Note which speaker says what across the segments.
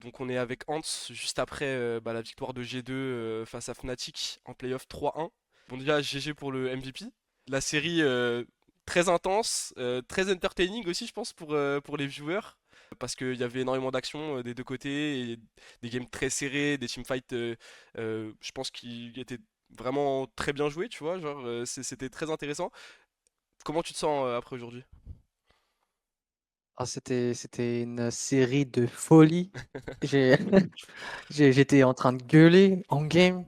Speaker 1: Donc on est avec Hans juste après la victoire de G2 face à Fnatic en playoff 3-1. Bon déjà GG pour le MVP. La série très intense, très entertaining aussi je pense pour les viewers. Parce qu'il y avait énormément d'actions des deux côtés, et des games très serrés, des teamfights je pense qui étaient vraiment très bien joués, tu vois, genre c'était très intéressant. Comment tu te sens après aujourd'hui?
Speaker 2: Ah, c'était une série de folie. J'ai, j'étais en train de gueuler en game.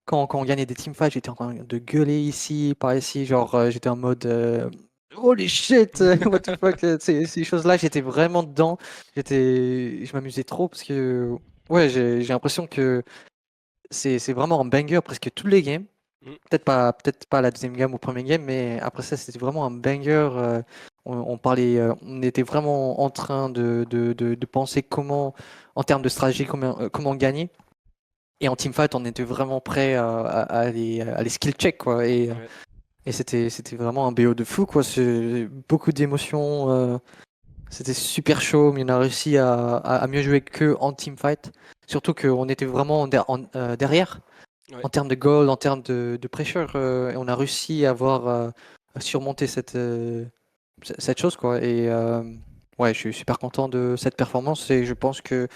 Speaker 2: Quand on gagnait des teamfights, j'étais en train de gueuler ici, par ici. Genre, j'étais en mode holy shit, what the fuck. Ces choses-là, j'étais vraiment dedans. Je m'amusais trop parce que, ouais, j'ai l'impression que c'est vraiment un banger presque tous les games.
Speaker 1: Mm,
Speaker 2: Peut-être pas la deuxième game ou premier game, mais après ça, c'était vraiment un banger. On parlait, on était vraiment en train de penser comment, en termes de stratégie, comment gagner. Et en teamfight, on était vraiment prêt à les skill check, quoi.
Speaker 1: ouais.
Speaker 2: Et c'était vraiment un BO de fou, quoi. C'est beaucoup d'émotions. C'était super chaud, mais on a réussi à mieux jouer que en teamfight. Surtout qu'on était vraiment derrière
Speaker 1: Ouais.
Speaker 2: en termes de goal, en termes de pressure, et on a réussi à surmonter cette chose, quoi. Ouais, je suis super content de cette performance et je pense que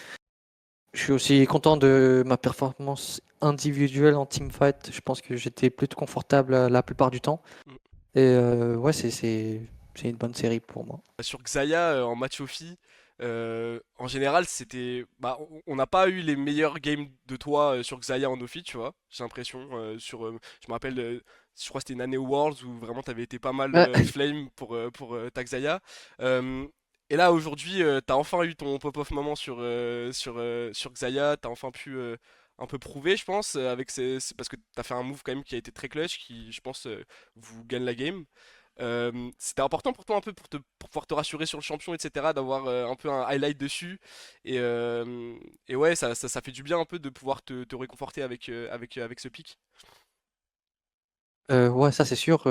Speaker 2: je suis aussi content de ma performance individuelle en teamfight. Je pense que j'étais plutôt confortable la plupart du temps.
Speaker 1: Mm.
Speaker 2: Et ouais, c'est une bonne série pour moi.
Speaker 1: Sur Xayah en match offi, en général, c'était. Bah, on n'a pas eu les meilleurs games de toi sur Xayah en offi, tu vois. J'ai l'impression. Je me rappelle, je crois que c'était une année Worlds où vraiment t'avais été pas mal
Speaker 2: Ouais.
Speaker 1: flame pour ta Xayah. Euh, et là, aujourd'hui, t'as enfin eu ton pop-off moment sur Xayah. T'as enfin pu un peu prouver, je pense, parce que t'as fait un move quand même qui a été très clutch, qui, je pense, vous gagne la game. C'était important pour toi un peu pour pouvoir te rassurer sur le champion, etc., d'avoir un peu un highlight dessus. Et, euh, et ouais, ça fait du bien un peu de pouvoir te réconforter avec ce pic.
Speaker 2: Ouais, ça c'est sûr.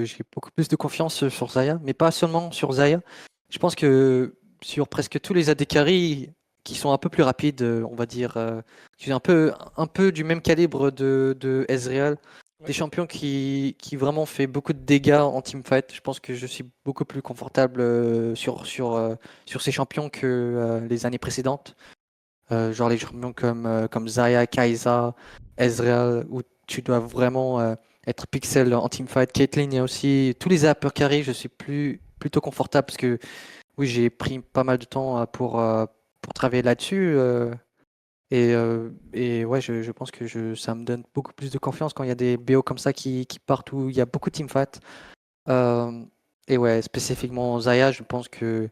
Speaker 2: J'ai beaucoup plus de confiance sur Zaya, mais pas seulement sur Zaya. Je pense que sur presque tous les AD carry qui sont un peu plus rapides, on va dire, qui sont un peu du même calibre de Ezreal, des
Speaker 1: Ouais.
Speaker 2: champions qui vraiment fait beaucoup de dégâts en teamfight. Je pense que je suis beaucoup plus confortable sur ces champions que les années précédentes. Genre les champions comme Zaya, Kai'Sa, Ezreal, où tu dois vraiment être pixel en teamfight. Caitlyn, il y a aussi tous les upper carry, je suis plutôt confortable parce que oui, j'ai pris pas mal de temps pour travailler là-dessus. Et ouais, je pense que ça me donne beaucoup plus de confiance quand il y a des BO comme ça qui partent où il y a beaucoup de teamfight. Euh, et ouais, spécifiquement Zaya, je pense que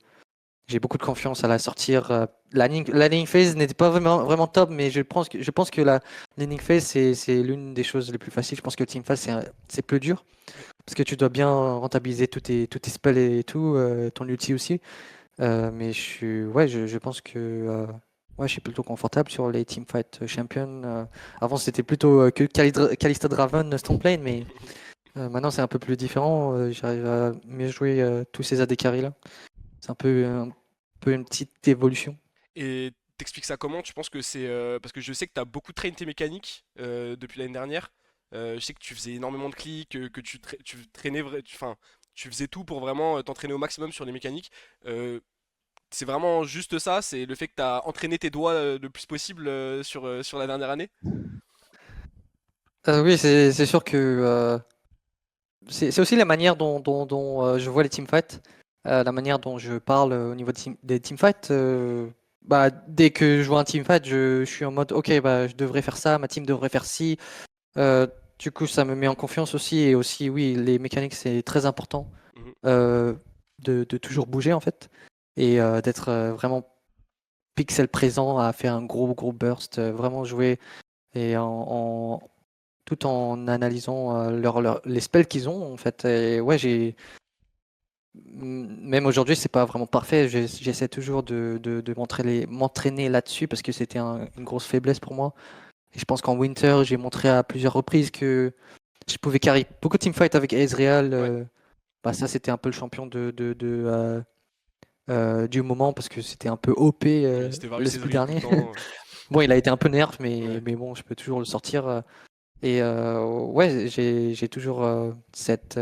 Speaker 2: j'ai beaucoup de confiance à la sortir. La laning phase n'était pas vraiment top, mais je pense que la laning phase, c'est l'une des choses les plus faciles. Je pense que team phase, c'est plus dur,
Speaker 1: Ouais.
Speaker 2: parce que tu dois bien rentabiliser tous tes spells et tout, ton ulti aussi. Ouais, je pense que ouais, je suis plutôt confortable sur les teamfight champion. Avant, c'était plutôt que Kalista Draven, Stormplane, mais maintenant, c'est un peu plus différent. J'arrive à mieux jouer tous ces AD carry là. C'est un peu une petite évolution.
Speaker 1: Et t'expliques ça comment? Tu penses que c'est parce que je sais que t'as beaucoup traîné tes mécaniques depuis l'année dernière. Je sais que tu faisais énormément de clics, que tu traînais, enfin, tu faisais tout pour vraiment t'entraîner au maximum sur les mécaniques. Euh, c'est vraiment juste ça, c'est le fait que tu as entraîné tes doigts le plus possible sur la dernière année.
Speaker 2: Oui, c'est sûr que c'est aussi la manière dont je vois les teamfights, la manière dont je parle au niveau des teamfights. Bah, dès que je vois un teamfight, je suis en mode, ok, bah, je devrais faire ça, ma team devrait faire ci. Euh, du coup, ça me met en confiance aussi. Et aussi, oui, les mécaniques, c'est très important
Speaker 1: Mhm.
Speaker 2: euh, de toujours bouger en fait et d'être vraiment pixel présent à faire un gros gros burst, vraiment jouer et tout en analysant les spells qu'ils ont en fait. Et ouais, même aujourd'hui, c'est pas vraiment parfait. J'essaie toujours de m'entraîner là-dessus parce que c'était une grosse faiblesse pour moi. Et je pense qu'en Winter, j'ai montré à plusieurs reprises que je pouvais carry beaucoup de teamfight avec Ezreal.
Speaker 1: Ouais.
Speaker 2: Bah ça, c'était un peu le champion du moment parce que c'était un peu OP
Speaker 1: Oui, c'était Varus
Speaker 2: le split
Speaker 1: Ezreal tout le
Speaker 2: dernier.
Speaker 1: temps.
Speaker 2: Bon, il a été un peu nerf,
Speaker 1: Ouais.
Speaker 2: mais bon, je peux toujours le sortir. Et ouais, j'ai toujours cette.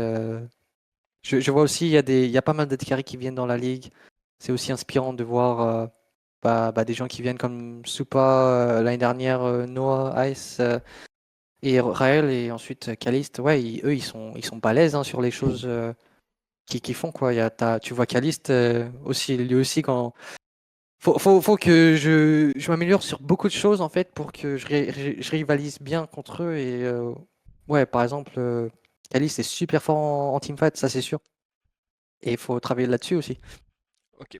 Speaker 2: Je vois aussi, il y a pas mal de carry qui viennent dans la ligue. C'est aussi inspirant de voir des gens qui viennent comme Supa l'année dernière, Noah, Ice et Raël et ensuite Kalist. Ouais, eux, ils sont balèzes hein, sur les choses qu'ils font, quoi. Tu vois Kalist aussi, lui aussi, quand. Faut que je m'améliore sur beaucoup de choses en fait pour que je rivalise bien contre eux. Et ouais, par exemple, Kalist est super fort en teamfight, ça c'est sûr. Et il faut travailler là-dessus aussi.
Speaker 1: Ok.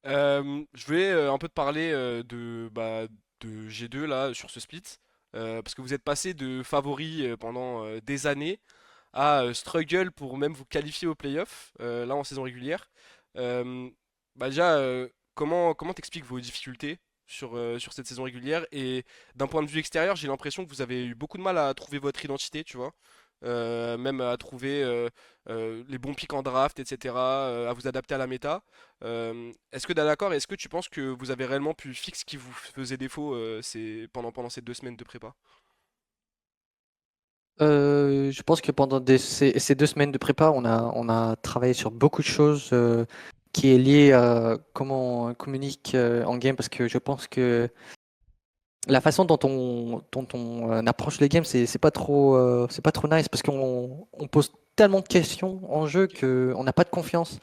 Speaker 1: Je voulais un peu te parler de G2 là sur ce split. Parce que vous êtes passé de favori pendant des années à struggle pour même vous qualifier aux playoffs, là en saison régulière. Euh, déjà, comment t'expliques vos difficultés sur cette saison régulière? Et d'un point de vue extérieur, j'ai l'impression que vous avez eu beaucoup de mal à trouver votre identité, tu vois. Même à trouver les bons pics en draft, etc., à vous adapter à la méta. Est-ce que t'es d'accord? Est-ce que tu penses que vous avez réellement pu fixer ce qui vous faisait défaut pendant ces 2 semaines de prépa?
Speaker 2: Je pense que pendant ces 2 semaines de prépa, on a travaillé sur beaucoup de choses qui est lié à comment on communique en game parce que je pense que la façon dont on approche les games, c'est pas trop nice parce on pose tellement de questions en jeu
Speaker 1: Ok.
Speaker 2: qu'on n'a pas de confiance.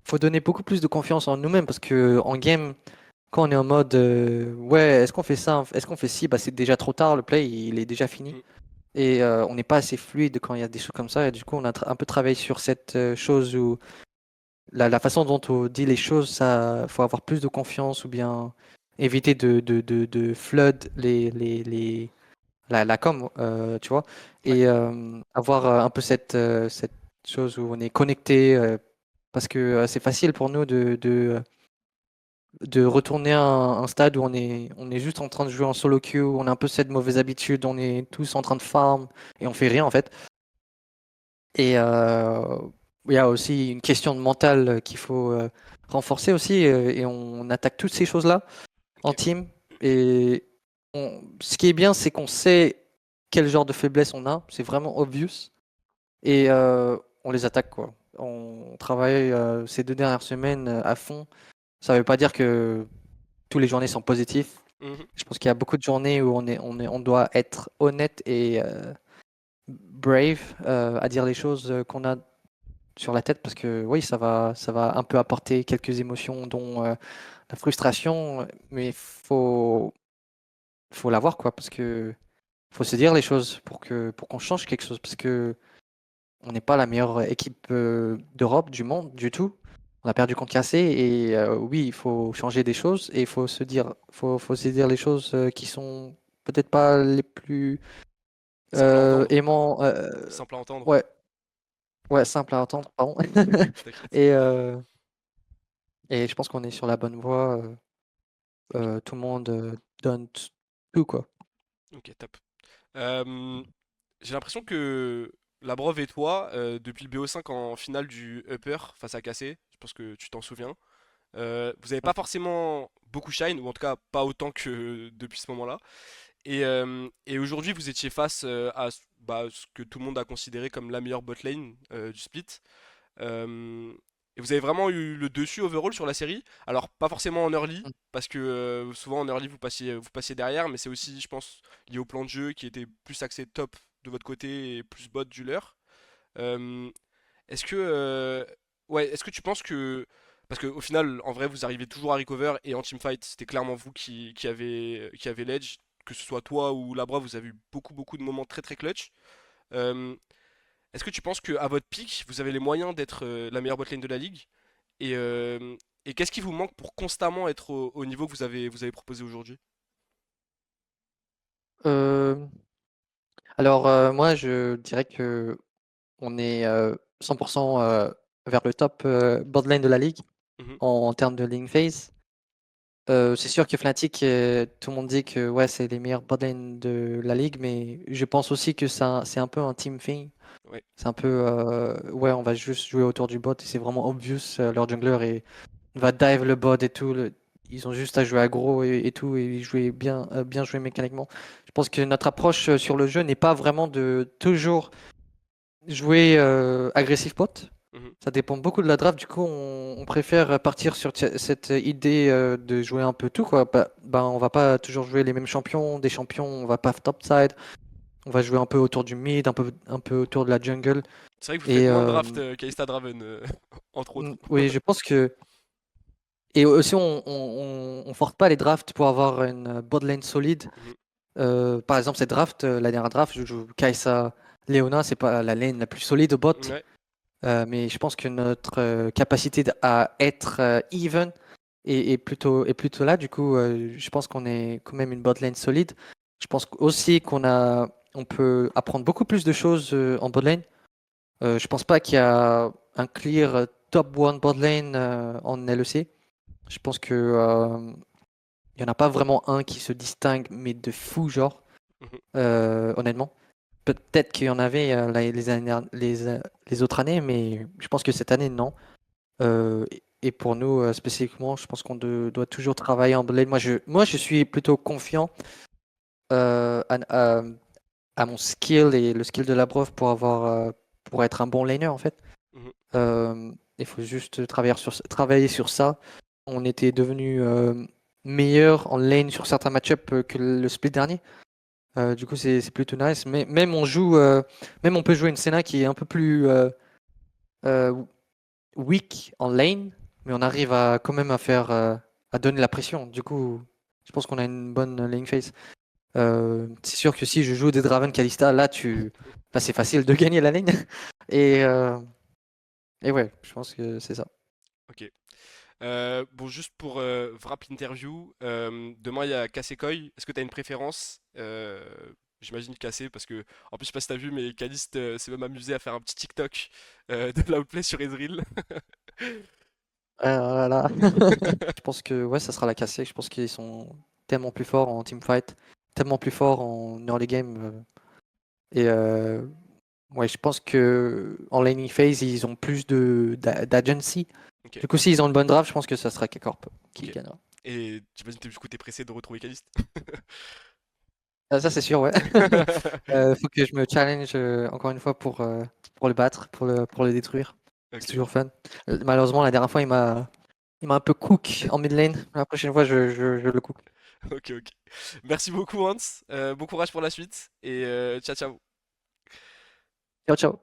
Speaker 2: Faut donner beaucoup plus de confiance en nous-mêmes parce que en game, quand on est en mode ouais, est-ce qu'on fait ça, est-ce qu'on fait ci, bah c'est déjà trop tard, le play il est déjà fini.
Speaker 1: Mm.
Speaker 2: Et on n'est pas assez fluide quand il y a des choses comme ça. Et du coup, on a un peu travaillé sur cette chose où la façon dont on dit les choses, ça, faut avoir plus de confiance ou bien éviter de flood la com, tu vois.
Speaker 1: Ouais.
Speaker 2: Et avoir un peu cette chose où on est connecté parce que c'est facile pour nous de retourner à un stade où on est juste en train de jouer en solo queue, on a un peu cette mauvaise habitude, on est tous en train de farm et on fait rien en fait. Et il y a aussi une question de mental qu'il faut renforcer aussi. Et on attaque toutes ces choses-là en
Speaker 1: Ok.
Speaker 2: team. Et ce qui est bien, c'est qu'on sait quel genre de faiblesse on a. C'est vraiment obvious. Et on les attaque, quoi. On travaille ces 2 dernières semaines à fond. Ça ne veut pas dire que tous les journées sont positives.
Speaker 1: Mhm.
Speaker 2: Je pense qu'il y a beaucoup de journées où on doit être honnête et brave à dire les choses qu'on a sur la tête parce que oui, ça va un peu apporter quelques émotions, dont la frustration, mais faut l'avoir quoi, parce que faut se dire les choses pour qu'on change quelque chose, parce que on n'est pas la meilleure équipe d'Europe, du monde, du tout. On a perdu contre KC et oui, il faut changer des choses et il faut se dire les choses qui sont peut-être pas les plus
Speaker 1: Simple à entendre.
Speaker 2: aimants,
Speaker 1: Simple à entendre.
Speaker 2: ouais, ouais, simple à entendre, pardon.
Speaker 1: T'inquiète.
Speaker 2: Et, et je pense qu'on est sur la bonne voie.
Speaker 1: Ok.
Speaker 2: Tout le monde donne tout, quoi.
Speaker 1: Ok, top. Euh, j'ai l'impression que Labrov et toi, depuis le BO5 en finale du Upper face à KC, je pense que tu t'en souviens, vous n'avez
Speaker 2: Ouais.
Speaker 1: pas forcément beaucoup shine, ou en tout cas pas autant que depuis ce moment-là. Et aujourd'hui, vous étiez face ce que tout le monde a considéré comme la meilleure botlane du split. Euh, et vous avez vraiment eu le dessus overall sur la série. Alors, pas forcément en early,
Speaker 2: Mm.
Speaker 1: parce que souvent en early vous passiez derrière, mais c'est aussi, je pense, lié au plan de jeu qui était plus axé top de votre côté et plus bot du leur. Euh, est-ce que, ouais, est-ce que tu penses que, parce qu'au final, en vrai, vous arrivez toujours à recover et en teamfight, c'était clairement vous qui avez l'edge, que ce soit toi ou Labra, vous avez eu beaucoup beaucoup de moments très très clutch. Euh, est-ce que tu penses qu'à votre pic, vous avez les moyens d'être la meilleure botlane de la ligue? Et, euh, et qu'est-ce qui vous manque pour constamment être au niveau que vous avez proposé aujourd'hui?
Speaker 2: Euh, alors, moi, je dirais que on est 100% vers le top board lane de la ligue
Speaker 1: Mhm.
Speaker 2: en termes de lane phase. C'est sûr que Fnatic, tout le monde dit que ouais, c'est les meilleurs board lane de la ligue, mais je pense aussi que c'est un peu un team thing.
Speaker 1: Ouais.
Speaker 2: C'est un peu, ouais, on va juste jouer autour du bot et c'est vraiment obvious, leur jungler. va dive le bot et tout. Ils ont juste à jouer aggro et tout et jouer bien jouer mécaniquement. Je pense que notre approche sur le jeu n'est pas vraiment de toujours jouer agressif bot.
Speaker 1: Mhm.
Speaker 2: Ça dépend beaucoup de la draft. Du coup, on préfère partir sur cette idée de jouer un peu tout, quoi. On va pas toujours jouer les mêmes champions. Des champions, on va pas topside. On va jouer un peu autour du mid, un peu autour de la jungle.
Speaker 1: C'est vrai que vous faites
Speaker 2: Et
Speaker 1: moins de draft qu'Aista Draven, entre autres.
Speaker 2: oui, je pense que. Et aussi, on force pas les drafts pour avoir une bot lane solide.
Speaker 1: Mhm.
Speaker 2: Par exemple, cette draft, la dernière draft, je joue Kai'Sa Leona, c'est pas la lane la plus solide au bot.
Speaker 1: Ouais,
Speaker 2: Mais je pense que notre capacité à être even est plutôt là. Du coup, je pense qu'on est quand même une bot lane solide. Je pense aussi on peut apprendre beaucoup plus de choses en bot lane. Je pense pas qu'il y a un clear top one bot lane en LEC. Je pense que il y en a pas vraiment un qui se distingue, mais de fou genre,
Speaker 1: mhm.
Speaker 2: honnêtement. Peut-être qu'il y en avait les autres années, mais je pense que cette année, non. Et pour nous, spécifiquement, je pense doit toujours travailler en blade. Moi, je suis plutôt confiant euh, à, à- à mon skill et le skill de la prof pour être un bon laner, en fait.
Speaker 1: Mhm.
Speaker 2: Il faut juste travailler sur ça. On était devenu meilleur en lane sur certains match-ups que le split dernier. Du coup, c'est plutôt nice. Mais même on peut jouer une Senna qui est un peu plus euh, weak en lane, mais on arrive à quand même à donner la pression. Du coup, je pense qu'on a une bonne lane phase. C'est sûr que si je joue des Draven Kalista, là c'est facile de gagner la lane. Et, euh, et ouais, je pense que c'est ça.
Speaker 1: Ok. Bon, juste pour Wrap Interview, demain il y a Cassé Coy. Est-ce que tu as une préférence? J'imagine Cassé, parce que, en plus, je sais pas si t'as vu, mais Caliste s'est même amusé à faire un petit TikTok de l'outplay sur Ezreal.
Speaker 2: Voilà. Je pense que ouais, ça sera la cassée. Je pense qu'ils sont tellement plus forts en teamfight, tellement plus forts en early game. Et ouais, je pense que en laning phase, ils ont plus d'agency.
Speaker 1: Ok,
Speaker 2: Du coup, s'ils ont une bonne draft, je pense que ça sera K-Corp qui
Speaker 1: ok.
Speaker 2: gagnera.
Speaker 1: Et j'imagine que du coup t'es pressé de retrouver Caliste.
Speaker 2: Ah, ça, c'est sûr, ouais. Faut que je me challenge encore une fois pour le battre, pour le détruire. C'est
Speaker 1: Ok,
Speaker 2: toujours fun. Malheureusement, la dernière fois, il m'a un peu cook en mid lane. La prochaine fois, je le cook.
Speaker 1: ok, ok. Merci beaucoup Hans. Bon courage pour la suite et ciao ciao.
Speaker 2: Ciao, ciao.